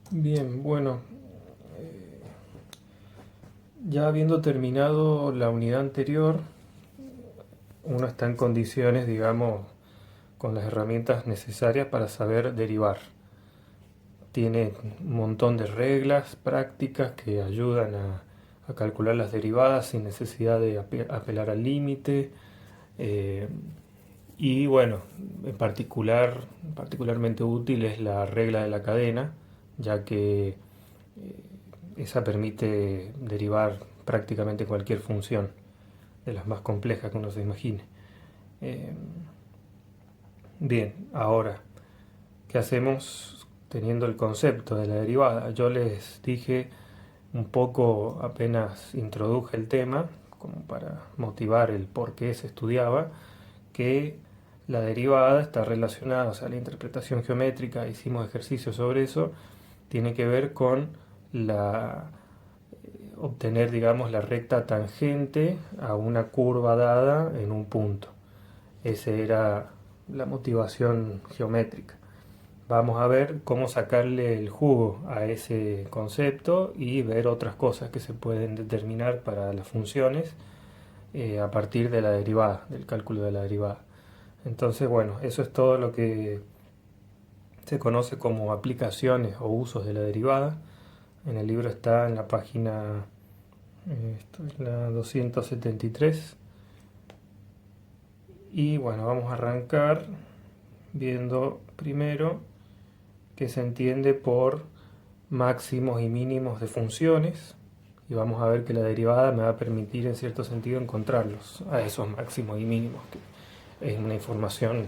Bien, bueno, ya habiendo terminado la unidad anterior, uno está en condiciones, digamos, con las herramientas necesarias para saber derivar. Tiene un montón de reglas prácticas que ayudan a calcular las derivadas sin necesidad de apelar al límite. eh, y bueno, particularmente útil es la regla de la cadena, ya que esa permite derivar prácticamente cualquier función, de las más complejas que uno se imagine. Eh, Bien, ahora, ¿qué hacemos teniendo el concepto de la derivada? Yo les dije un poco, apenas introduje el tema, como para motivar el por qué se estudiaba, que la derivada está relacionada, o sea, la interpretación geométrica, hicimos ejercicios sobre eso, tiene que ver con la obtener, digamos, la recta tangente a una curva dada en un punto. Esa era la motivación geométrica. Vamos a ver cómo sacarle el jugo a ese concepto y ver otras cosas que se pueden determinar para las funciones a partir de la derivada, del cálculo de la derivada. Entonces, bueno, eso es todo lo que se conoce como aplicaciones o usos de la derivada. En el libro está en la página, esto es la 273. Y bueno, vamos a arrancar viendo primero qué se entiende por máximos y mínimos de funciones. Y vamos a ver que la derivada me va a permitir en cierto sentido encontrarlos a esos máximos y mínimos, que es una información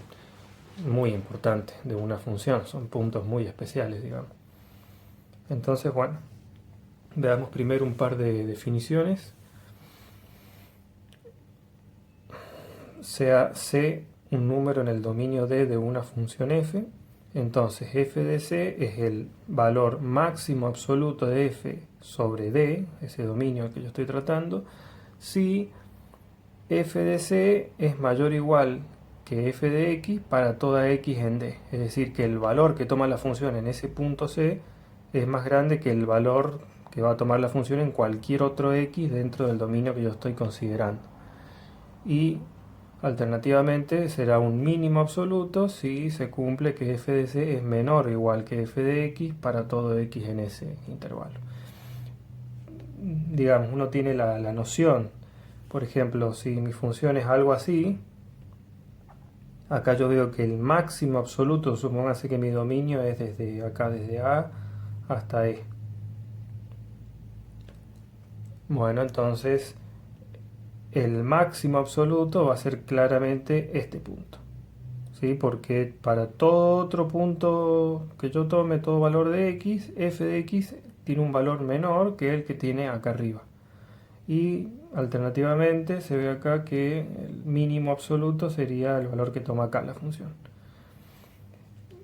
muy importante de una función, son puntos muy especiales, digamos. Entonces, bueno, veamos primero un par de definiciones. Sea C un número en el dominio D de una función f, entonces f de C es el valor máximo absoluto de f sobre D, ese dominio que yo estoy tratando, si f de C es mayor o igual que f de x para toda x en D. Es decir, que el valor que toma la función en ese punto C es más grande que el valor que va a tomar la función en cualquier otro x dentro del dominio que yo estoy considerando. Y alternativamente será un mínimo absoluto si se cumple que f de c es menor o igual que f de x para todo x en ese intervalo. Digamos, uno tiene la noción, por ejemplo, si mi función es algo así, acá yo veo que el máximo absoluto, supóngase que mi dominio es desde acá, desde A hasta E. Bueno, entonces el máximo absoluto va a ser claramente este punto. ¿Sí? Porque para todo otro punto que yo tome, todo valor de x, f de x tiene un valor menor que el que tiene acá arriba. Y alternativamente se ve acá que el mínimo absoluto sería el valor que toma acá la función.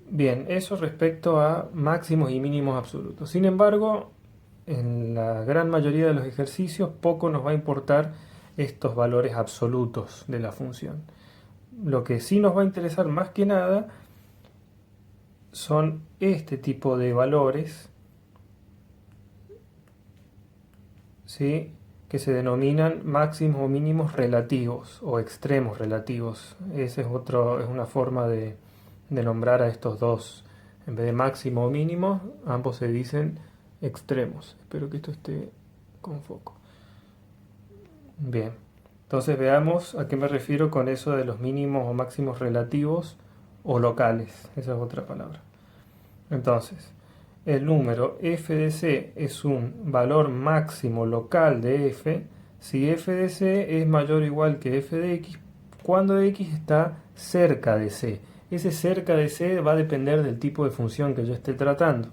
Bien, eso respecto a máximos y mínimos absolutos. Sin embargo, en la gran mayoría de los ejercicios poco nos va a importar estos valores absolutos de la función. Lo que sí nos va a interesar más que nada son este tipo de valores, ¿sí? Que se denominan máximos o mínimos relativos o extremos relativos. Esa es una forma de nombrar a estos dos. En vez de máximo o mínimo, ambos se dicen extremos. Espero que esto esté con foco. Bien, entonces veamos a qué me refiero con eso de los mínimos o máximos relativos o locales. Esa es otra palabra. Entonces, el número f de c es un valor máximo local de f si f de c es mayor o igual que f de x cuando x está cerca de c. Ese cerca de c va a depender del tipo de función que yo esté tratando,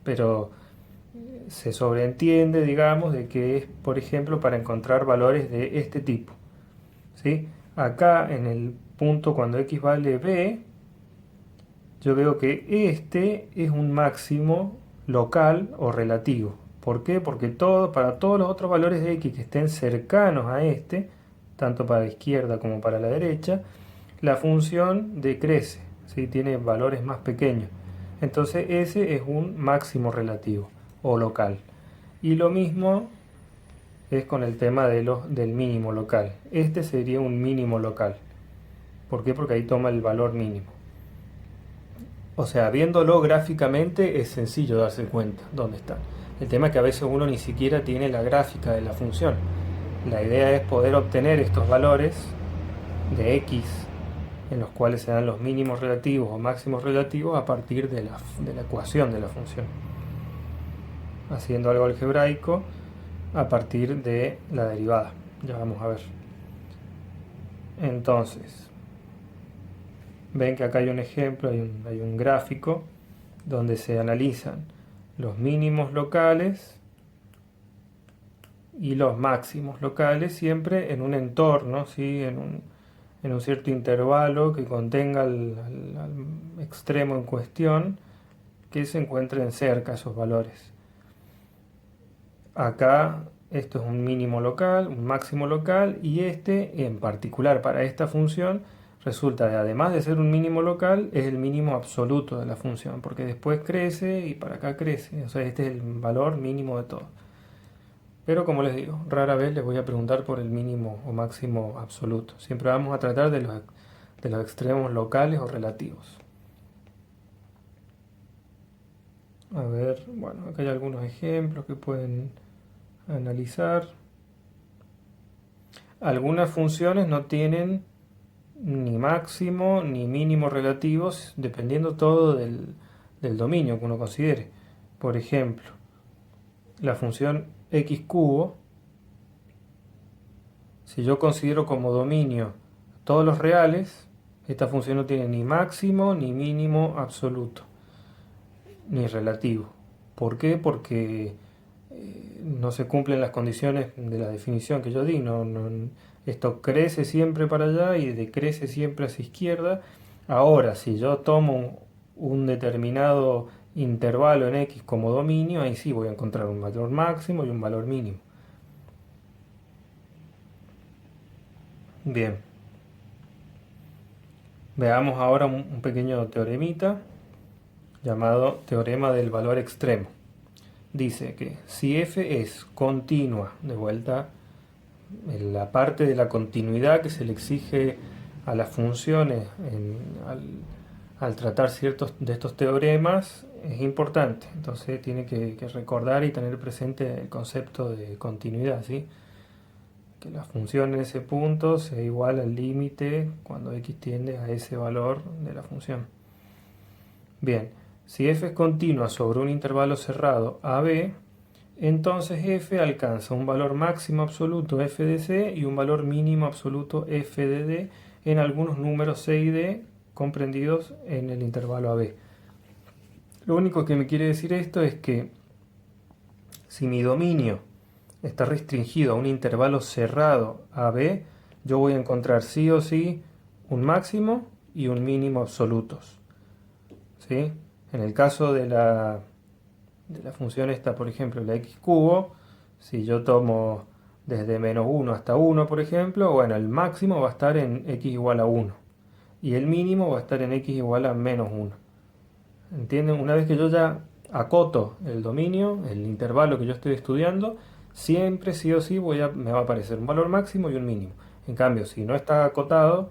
pero se sobreentiende, digamos, de que es, por ejemplo, para encontrar valores de este tipo. ¿Sí? Acá en el punto cuando x vale b, yo veo que este es un máximo local o relativo. ¿Por qué? Porque para todos los otros valores de x que estén cercanos a este, tanto para la izquierda como para la derecha, la función decrece, ¿sí? Tiene valores más pequeños. Entonces ese es un máximo relativo o local. Y lo mismo es con el tema del mínimo local. Este sería un mínimo local. ¿Por qué? Porque ahí toma el valor mínimo. O sea, viéndolo gráficamente es sencillo darse cuenta dónde están. El tema es que a veces uno ni siquiera tiene la gráfica de la función. La idea es poder obtener estos valores de x en los cuales se dan los mínimos relativos o máximos relativos a partir de la ecuación de la función. Haciendo algo algebraico a partir de la derivada. Ya vamos a ver. Entonces, ven que acá hay un ejemplo, hay un gráfico donde se analizan los mínimos locales y los máximos locales, siempre en un entorno, ¿sí? En un cierto intervalo que contenga al extremo en cuestión, que se encuentren cerca esos valores. Acá esto es un mínimo local, un máximo local, y este en particular para esta función resulta, además de ser un mínimo local, es el mínimo absoluto de la función, porque después crece y para acá crece. O sea, este es el valor mínimo de todo. Pero como les digo, rara vez les voy a preguntar por el mínimo o máximo absoluto. Siempre vamos a tratar de los extremos locales o relativos. A ver, bueno, acá hay algunos ejemplos que pueden analizar. Algunas funciones no tienen ni máximo ni mínimo relativos, dependiendo todo del dominio que uno considere. Por ejemplo, la función x cubo, si yo considero como dominio todos los reales, esta función no tiene ni máximo ni mínimo absoluto, ni relativo. ¿Por qué? Porque no se cumplen las condiciones de la definición que yo di. Esto crece siempre para allá y decrece siempre hacia izquierda. Ahora, si yo tomo un determinado intervalo en x como dominio, ahí sí voy a encontrar un valor máximo y un valor mínimo. Bien, veamos ahora un pequeño teoremita llamado teorema del valor extremo. Dice que si f es continua, de vuelta, en la parte de la continuidad que se le exige a las funciones al tratar ciertos de estos teoremas es importante. Entonces tiene que recordar y tener presente el concepto de continuidad, ¿sí? Que la función en ese punto sea igual al límite cuando x tiende a ese valor de la función. Bien, si f es continua sobre un intervalo cerrado AB, entonces f alcanza un valor máximo absoluto f de c y un valor mínimo absoluto f de d en algunos números c y d comprendidos en el intervalo AB. Lo único que me quiere decir esto es que si mi dominio está restringido a un intervalo cerrado AB, yo voy a encontrar sí o sí un máximo y un mínimo absolutos. ¿Sí? En el caso de la función esta, por ejemplo, la x cubo, si yo tomo desde menos 1 hasta 1, por ejemplo, bueno, el máximo va a estar en x igual a 1 y el mínimo va a estar en x igual a menos 1. ¿Entienden? Una vez que yo ya acoto el dominio, el intervalo que yo estoy estudiando, siempre sí o sí me va a aparecer un valor máximo y un mínimo. En cambio, si no está acotado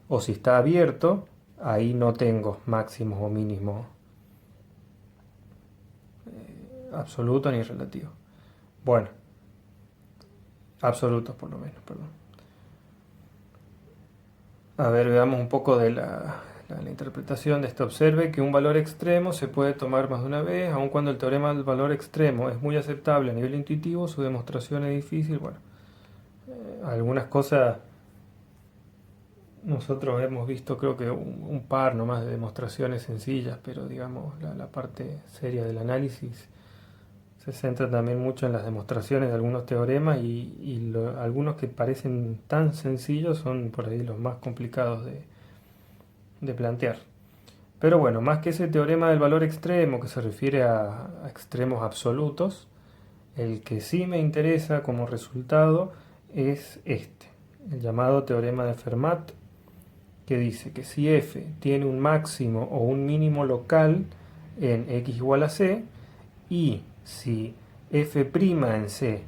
o si está abierto, ahí no tengo máximos o mínimos absoluto ni relativo. Bueno, absolutos por lo menos, perdón. A ver, veamos un poco de la interpretación de este. Observe que un valor extremo se puede tomar más de una vez, aun cuando el teorema del valor extremo es muy aceptable a nivel intuitivo, su demostración es difícil. Bueno, algunas cosas nosotros hemos visto, creo que un par nomás de demostraciones sencillas, pero digamos la parte seria del análisis se centra también mucho en las demostraciones de algunos teoremas y algunos que parecen tan sencillos son por ahí los más complicados de plantear. Pero bueno, más que ese teorema del valor extremo que se refiere a extremos absolutos, el que sí me interesa como resultado es este, el llamado teorema de Fermat, que dice que si f tiene un máximo o un mínimo local, en x igual a c, y si f' en c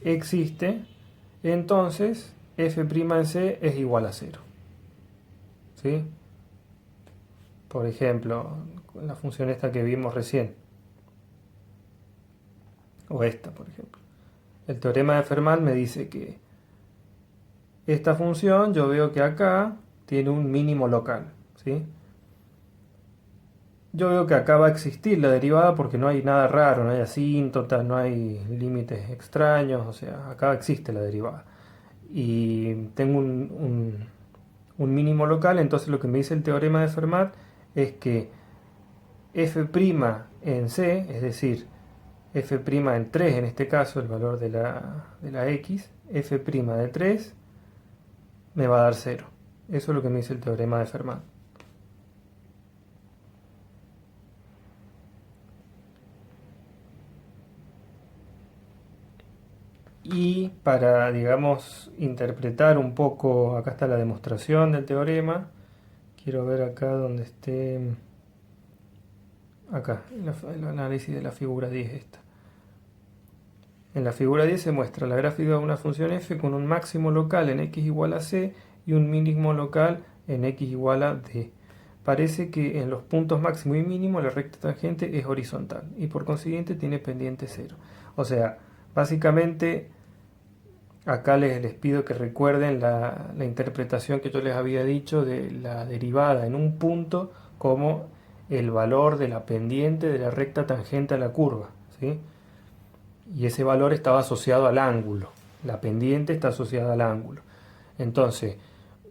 existe, entonces f' en c es igual a 0. ¿Sí? Por ejemplo, la función esta que vimos recién, o esta, por ejemplo. El teorema de Fermat me dice que esta función, yo veo que acá tiene un mínimo local, ¿sí? Yo veo que acá va a existir la derivada porque no hay nada raro, no hay asíntotas, no hay límites extraños, o sea, acá existe la derivada. Y tengo un mínimo local, entonces lo que me dice el teorema de Fermat es que f' en c, es decir, f' en 3 en este caso, el valor de la x, f' de 3 me va a dar 0. Eso es lo que me dice el teorema de Fermat. Y para, digamos, interpretar un poco, acá está la demostración del teorema. Quiero ver acá donde esté, acá, el análisis de la figura 10 esta. En la figura 10 se muestra la gráfica de una función f con un máximo local en x igual a c y un mínimo local en x igual a d. Parece que en los puntos máximo y mínimo la recta tangente es horizontal y por consiguiente tiene pendiente 0. O sea, básicamente acá les pido que recuerden la interpretación que yo les había dicho de la derivada en un punto como el valor de la pendiente de la recta tangente a la curva, ¿sí? Y ese valor estaba asociado al ángulo. La pendiente está asociada al ángulo. Entonces,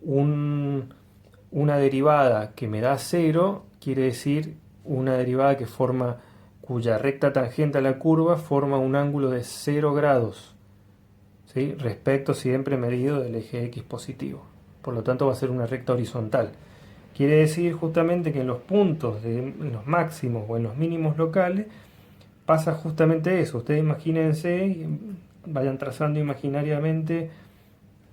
una derivada que me da 0 quiere decir una derivada cuya recta tangente a la curva forma un ángulo de 0 grados, ¿sí? Respecto siempre medido del eje x positivo. Por lo tanto va a ser una recta horizontal. Quiere decir justamente que en los puntos, en los máximos o en los mínimos locales, pasa justamente eso. Ustedes imagínense, vayan trazando imaginariamente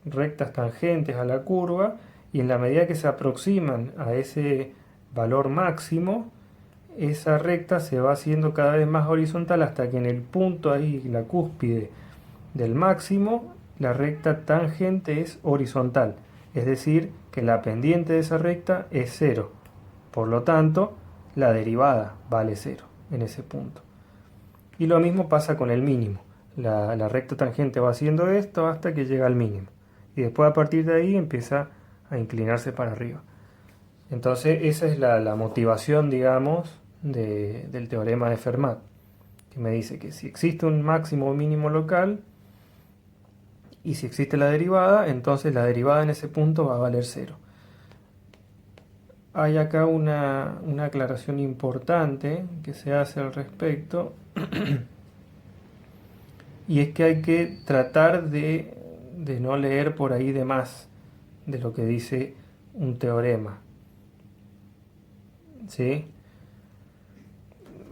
rectas tangentes a la curva y en la medida que se aproximan a ese valor máximo, esa recta se va haciendo cada vez más horizontal hasta que en el punto ahí, la cúspide del máximo, la recta tangente es horizontal. Es decir, que la pendiente de esa recta es 0. Por lo tanto, la derivada vale 0 en ese punto. Y lo mismo pasa con el mínimo. La recta tangente va haciendo esto hasta que llega al mínimo. Y después a partir de ahí empieza a inclinarse para arriba. Entonces esa es la motivación, digamos, del teorema de Fermat, que me dice que si existe un máximo o mínimo local y si existe la derivada, entonces la derivada en ese punto va a valer 0. Hay acá una aclaración importante que se hace al respecto. Y es que hay que tratar de no leer por ahí de más de lo que dice un teorema, ¿sí?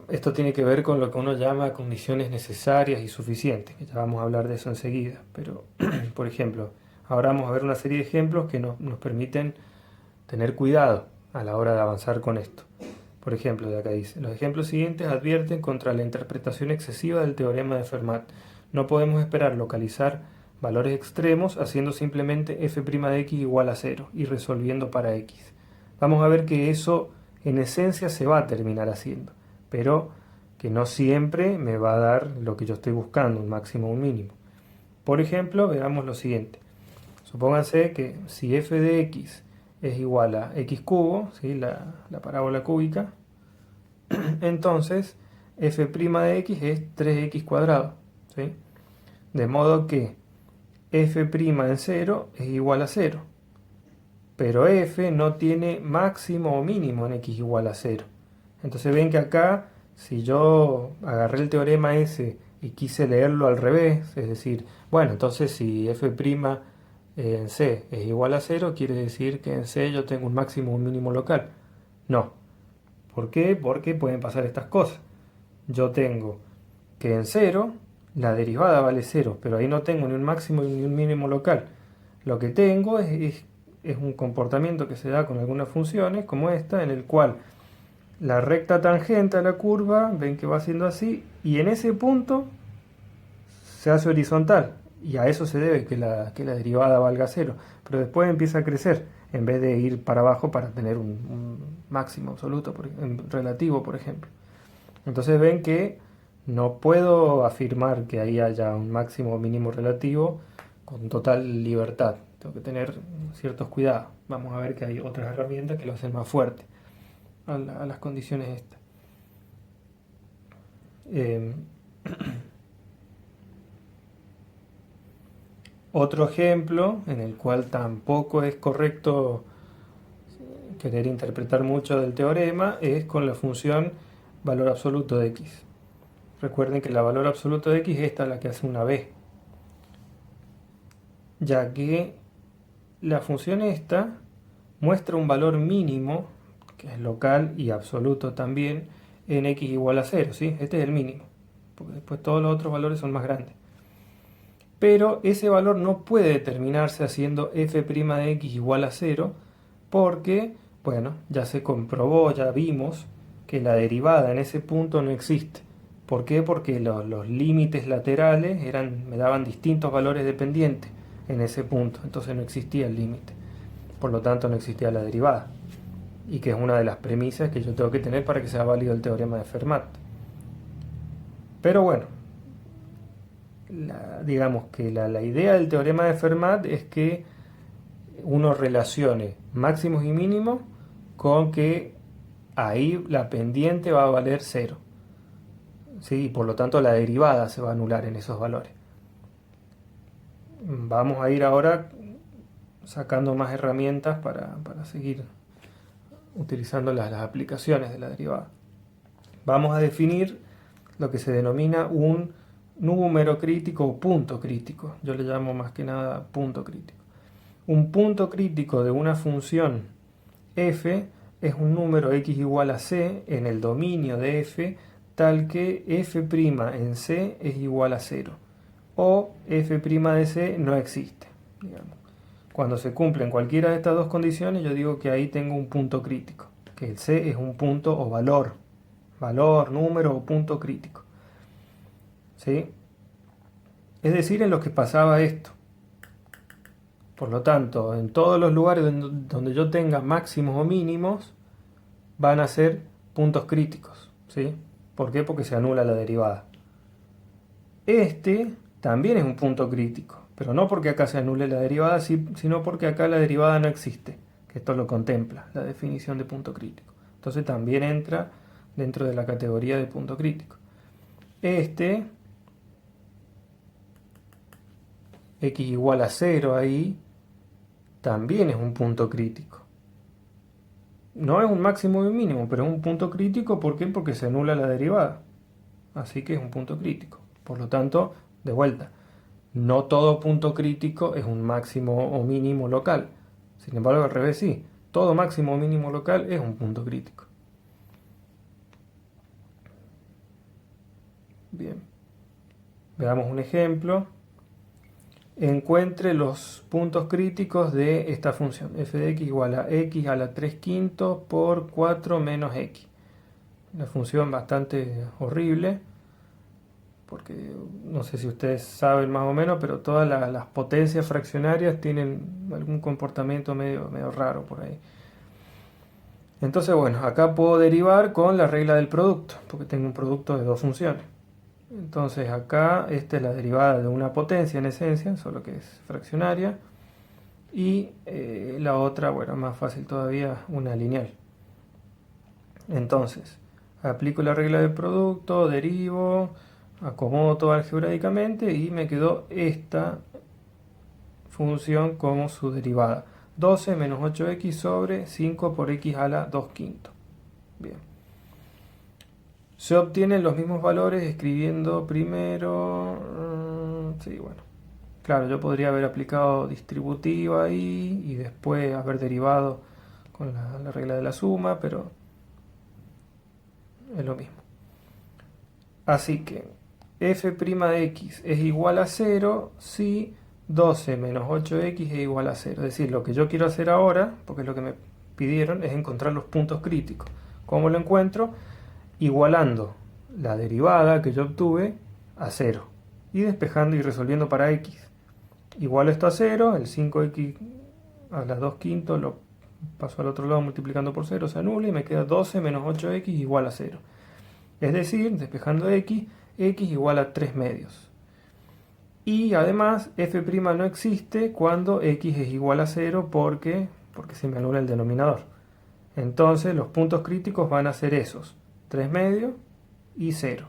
Esto tiene que ver con lo que uno llama condiciones necesarias y suficientes, que ya vamos a hablar de eso enseguida. Pero, por ejemplo, ahora vamos a ver una serie de ejemplos que nos permiten tener cuidado a la hora de avanzar con esto. Por ejemplo, de acá dice, los ejemplos siguientes advierten contra la interpretación excesiva del teorema de Fermat. No podemos esperar localizar valores extremos haciendo simplemente f' de x igual a 0 y resolviendo para x. Vamos a ver que eso en esencia se va a terminar haciendo, pero que no siempre me va a dar lo que yo estoy buscando, un máximo o un mínimo. Por ejemplo, veamos lo siguiente. Supónganse que si f de x es igual a x cubo, ¿sí? la parábola cúbica, entonces f' de x es 3x cuadrado, ¿sí? De modo que f' en 0 es igual a 0, pero f no tiene máximo o mínimo en x igual a 0. Entonces ven que acá, si yo agarré el teorema ese y quise leerlo al revés, es decir, bueno, entonces si f' en C es igual a 0, quiere decir que en C yo tengo un máximo o un mínimo local. No. ¿Por qué? Porque pueden pasar estas cosas. Yo tengo que en 0 la derivada vale 0, pero ahí no tengo ni un máximo ni un mínimo local. Lo que tengo es un comportamiento que se da con algunas funciones, como esta, en el cual la recta tangente a la curva, ven que va siendo así, y en ese punto se hace horizontal, y a eso se debe que la derivada valga cero, pero después empieza a crecer, en vez de ir para abajo para tener un máximo absoluto, relativo, por ejemplo. Entonces ven que no puedo afirmar que ahí haya un máximo o mínimo relativo con total libertad. Tengo que tener ciertos cuidados. Vamos a ver que hay otras herramientas que lo hacen más fuerte a las condiciones estas. Otro ejemplo en el cual tampoco es correcto querer interpretar mucho del teorema es con la función valor absoluto de x. Recuerden que la valor absoluto de x es esta la que hace una b, ya que la función esta muestra un valor mínimo, que es local y absoluto también, en x igual a 0, ¿sí? Este es el mínimo, porque después todos los otros valores son más grandes. Pero ese valor no puede determinarse haciendo f' de x igual a 0, porque, bueno, ya se comprobó, ya vimos que la derivada en ese punto no existe. ¿Por qué? Porque los límites laterales me daban distintos valores dependientes en ese punto, entonces no existía el límite. Por lo tanto no existía la derivada, y que es una de las premisas que yo tengo que tener para que sea válido el teorema de Fermat. Pero bueno, digamos que la idea del teorema de Fermat es que uno relacione máximos y mínimos con que ahí la pendiente va a valer 0, ¿sí? Y por lo tanto la derivada se va a anular en esos valores. Vamos a ir ahora sacando más herramientas para seguir utilizando las aplicaciones de la derivada. Vamos a definir lo que se denomina un número crítico o punto crítico. Yo le llamo más que nada punto crítico. Un punto crítico de una función f es un número x igual a c en el dominio de f tal que f' en c es igual a 0 o f' de c no existe, digamos. Cuando se cumplen cualquiera de estas dos condiciones, yo digo que ahí tengo un punto crítico, que el c es un punto o valor, número o punto crítico, ¿sí? Es decir, en los que pasaba esto. Por lo tanto, en todos los lugares donde yo tenga máximos o mínimos, van a ser puntos críticos, ¿sí? ¿Por qué? Porque se anula la derivada. Este también es un punto crítico, pero no porque acá se anule la derivada, sino porque acá la derivada no existe, que esto lo contempla, la definición de punto crítico. Entonces también entra dentro de la categoría de punto crítico. Este, x igual a 0 ahí, también es un punto crítico. No es un máximo y un mínimo, pero es un punto crítico. ¿Por qué? Porque se anula la derivada. Así que es un punto crítico. Por lo tanto, de vuelta, no todo punto crítico es un máximo o mínimo local. Sin embargo, al revés sí. Todo máximo o mínimo local es un punto crítico. Bien. Veamos un ejemplo. Encuentre los puntos críticos de esta función. F de x igual a x a la 3 quintos por 4 menos x. Una función bastante horrible, porque no sé si ustedes saben más o menos, pero todas las potencias fraccionarias tienen algún comportamiento medio raro por ahí. Entonces, bueno, acá puedo derivar con la regla del producto, porque tengo un producto de dos funciones. Entonces acá esta es la derivada de una potencia en esencia, solo que es fraccionaria. Y la otra, bueno, más fácil todavía, una lineal. Entonces, aplico la regla del producto, derivo, acomodo todo algebraicamente y me quedó esta función como su derivada. 12 menos 8x sobre 5 por x a la 2 quintos. Bien. Se obtienen los mismos valores escribiendo primero... sí, bueno. Claro, yo podría haber aplicado distributiva ahí y después haber derivado con la regla de la suma, pero es lo mismo. Así que f' de x es igual a 0 si 12 menos 8x es igual a 0. Es decir, lo que yo quiero hacer ahora, porque es lo que me pidieron, es encontrar los puntos críticos. ¿Cómo lo encuentro? Igualando la derivada que yo obtuve a 0 y despejando y resolviendo para x. Igualo esto a 0, el 5x a las 2 quintos lo paso al otro lado multiplicando por 0, se anula y me queda 12 menos 8x igual a 0. Es decir, despejando x, x igual a 3 medios. Y además, f' no existe cuando x es igual a 0 porque se me anula el denominador. Entonces, los puntos críticos van a ser esos, 3 medios y 0.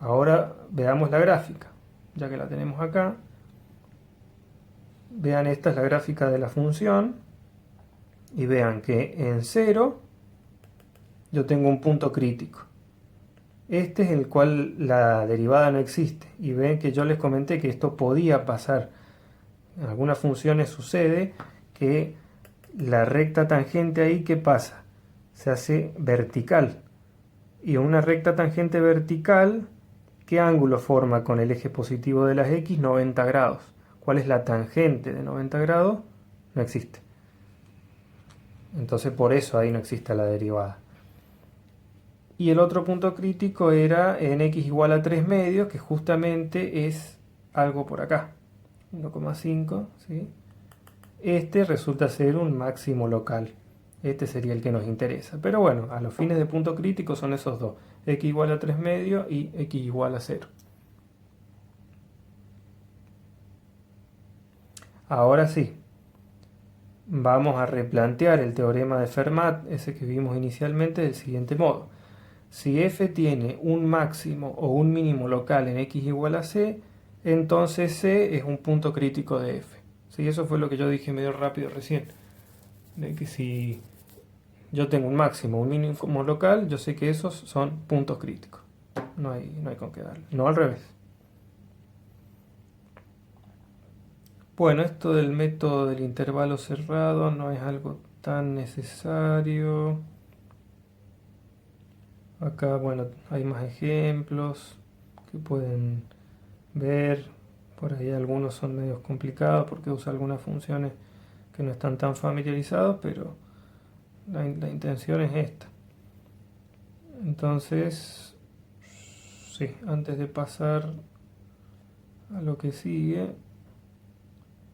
Ahora veamos la gráfica, ya que la tenemos acá. Vean, esta es la gráfica de la función y vean que en 0 yo tengo un punto crítico. Este es el cual la derivada no existe. Y ven que yo les comenté que esto podía pasar. En algunas funciones sucede que la recta tangente ahí, ¿qué pasa? Se hace vertical. Y una recta tangente vertical, ¿qué ángulo forma con el eje positivo de las x? 90 grados. ¿Cuál es la tangente de 90 grados? No existe. Entonces por eso ahí no existe la derivada. Y el otro punto crítico era en x igual a 3 medios, que justamente es algo por acá. 1,5, ¿sí? Este resulta ser un máximo local. Este sería el que nos interesa. Pero bueno, a los fines de punto crítico son esos dos. X igual a 3 medios y x igual a 0. Ahora sí, vamos a replantear el teorema de Fermat, ese que vimos inicialmente, del siguiente modo. Si f tiene un máximo o un mínimo local en x igual a c, entonces c es un punto crítico de f. ¿Sí? Eso fue lo que yo dije medio rápido recién. De que si yo tengo un máximo o un mínimo local, yo sé que esos son puntos críticos. No hay con qué darle. No al revés. Bueno, esto del método del intervalo cerrado no es algo tan necesario. Acá, bueno, hay más ejemplos que pueden ver. Por ahí algunos son medios complicados porque usa algunas funciones que no están tan familiarizados, pero la intención es esta. Entonces, sí, antes de pasar a lo que sigue,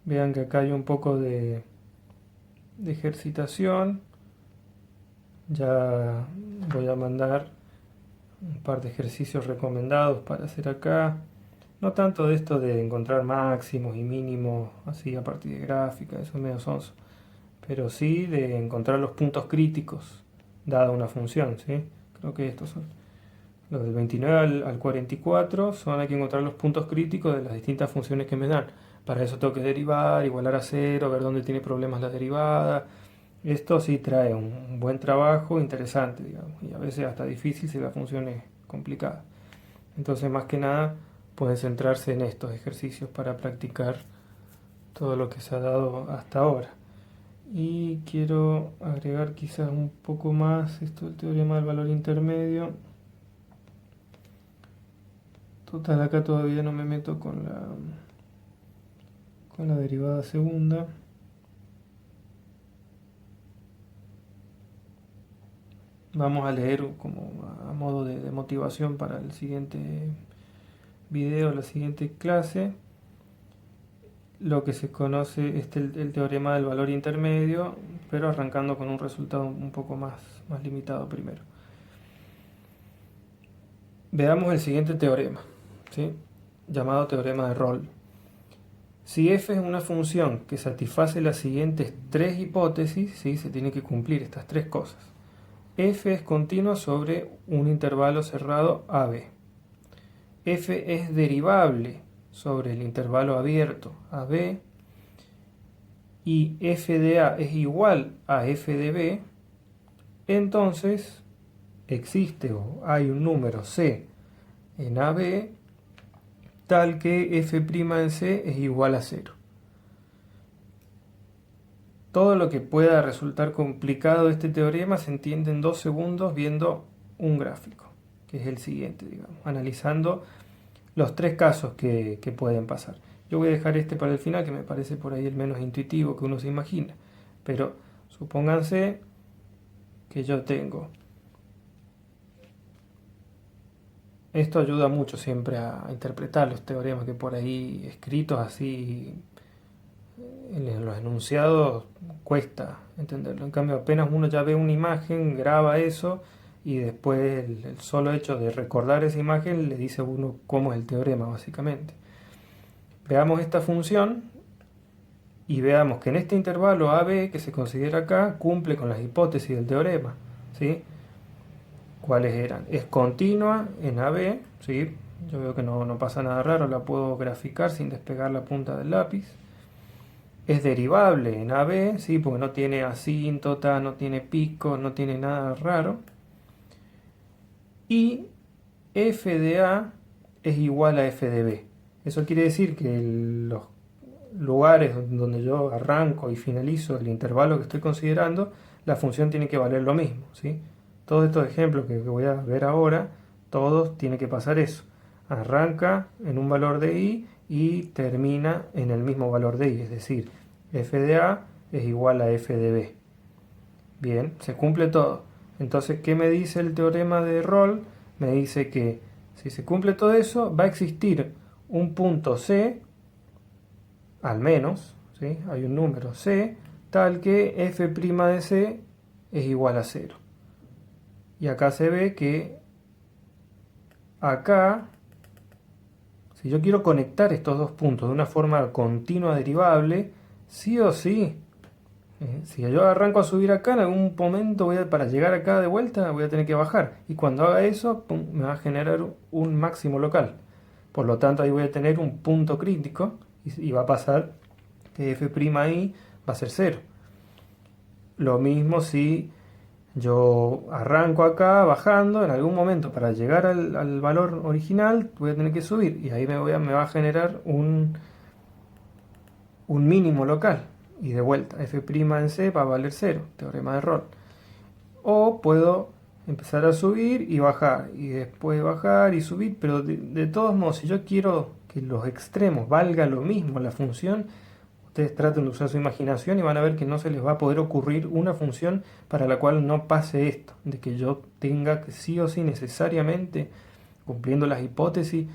vean que acá hay un poco de ejercitación. Ya voy a mandar un par de ejercicios recomendados para hacer acá. No tanto de esto de encontrar máximos y mínimos así a partir de gráfica, eso es medio sonso. Pero sí de encontrar los puntos críticos dada una función, ¿sí? Creo que estos son. Los del 29 al 44 son, hay que encontrar los puntos críticos de las distintas funciones que me dan. Para eso tengo que derivar, igualar a 0, ver dónde tiene problemas la derivada. Esto sí trae un buen trabajo interesante, digamos, y a veces hasta difícil si la función es complicada. Entonces, más que nada, pueden centrarse en estos ejercicios para practicar todo lo que se ha dado hasta ahora. Y quiero agregar quizás un poco más esto del teorema del valor intermedio. Total, acá todavía no me meto con la derivada segunda. Vamos a leer como a modo de motivación para el siguiente video, la siguiente clase, lo que se conoce es el teorema del valor intermedio, pero arrancando con un resultado un poco más limitado primero. Veamos el siguiente teorema, ¿sí? Llamado teorema de Rolle. Si f es una función que satisface las siguientes tres hipótesis, ¿sí? Se tienen que cumplir estas tres cosas. F es continua sobre un intervalo cerrado AB. F es derivable sobre el intervalo abierto AB. Y f de A es igual a f de B. Entonces existe o hay un número C en AB tal que f' en C es igual a 0. Todo lo que pueda resultar complicado de este teorema se entiende en 2 segundos viendo un gráfico, que es el siguiente, digamos, analizando los tres casos que pueden pasar. Yo voy a dejar este para el final, que me parece por ahí el menos intuitivo que uno se imagina. Pero supónganse que yo tengo Esto ayuda mucho siempre a interpretar los teoremas que por ahí escritos así en los enunciados cuesta entenderlo. En cambio, apenas uno ya ve una imagen, graba eso y después el solo hecho de recordar esa imagen le dice a uno cómo es el teorema, básicamente. Veamos esta función y veamos que en este intervalo AB que se considera acá cumple con las hipótesis del teorema, ¿sí? ¿Cuáles eran? Es continua en AB, ¿sí? Yo veo que no pasa nada raro, la puedo graficar sin despegar la punta del lápiz. Es derivable en AB, ¿sí? Porque no tiene asíntota, no tiene pico, no tiene nada raro. Y f de A es igual a f de B. Eso quiere decir que los lugares donde yo arranco y finalizo el intervalo que estoy considerando, la función tiene que valer lo mismo, ¿sí? Todos estos ejemplos que voy a ver ahora, todos tiene que pasar eso. Arranca en un valor de i y termina en el mismo valor de i, es decir, f de a es igual a f de b. Bien, se cumple todo. Entonces, ¿qué me dice el teorema de Rolle? Me dice que si se cumple todo eso, va a existir un punto C, al menos, ¿sí? Hay un número C, tal que f' de C es igual a 0. Y acá se ve que acá, si yo quiero conectar estos dos puntos de una forma continua derivable, sí o sí, si yo arranco a subir acá, en algún momento para llegar acá de vuelta voy a tener que bajar. Y cuando haga eso, pum, me va a generar un máximo local. Por lo tanto, ahí voy a tener un punto crítico y va a pasar que f'I va a ser 0. Lo mismo si yo arranco acá bajando, en algún momento para llegar al valor original voy a tener que subir y ahí me va a generar un mínimo local. Y de vuelta, f' en C va a valer 0, teorema de Rolle. O puedo empezar a subir y bajar, y después bajar y subir, pero de todos modos, si yo quiero que los extremos valga lo mismo la función, ustedes traten de usar su imaginación y van a ver que no se les va a poder ocurrir una función para la cual no pase esto, de que yo tenga que sí o sí necesariamente, cumpliendo las hipótesis,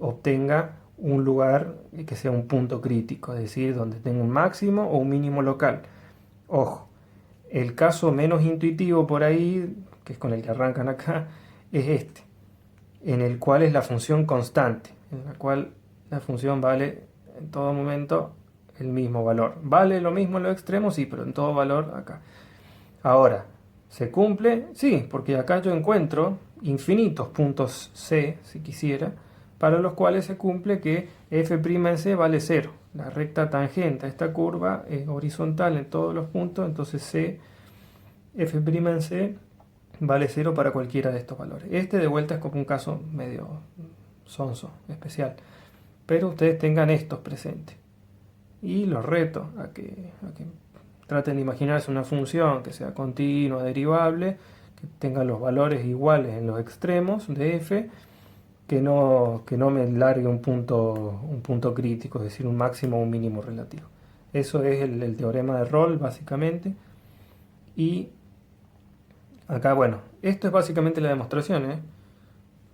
obtenga un lugar que sea un punto crítico, es decir, donde tenga un máximo o un mínimo local. Ojo, el caso menos intuitivo por ahí, que es con el que arrancan acá, es este, en el cual es la función constante, en la cual la función vale en todo momento el mismo valor. ¿Vale lo mismo en los extremos? Sí, pero en todo valor acá. Ahora, ¿se cumple? Sí, porque acá yo encuentro infinitos puntos C, si quisiera, para los cuales se cumple que f' en C vale 0. La recta tangente a esta curva es horizontal en todos los puntos, entonces C, f' en C vale 0 para cualquiera de estos valores. Este de vuelta es como un caso medio sonso, especial. Pero ustedes tengan estos presentes. Y los reto a que traten de imaginarse una función que sea continua, derivable, que tenga los valores iguales en los extremos de f, que no me largue un punto crítico, es decir, un máximo o un mínimo relativo. Eso es el teorema de Rolle, básicamente. Y acá, bueno, esto es básicamente la demostración, ¿eh?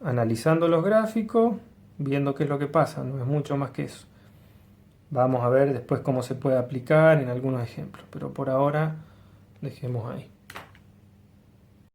Analizando los gráficos, viendo qué es lo que pasa, no es mucho más que eso. Vamos a ver después cómo se puede aplicar en algunos ejemplos, pero por ahora dejemos ahí.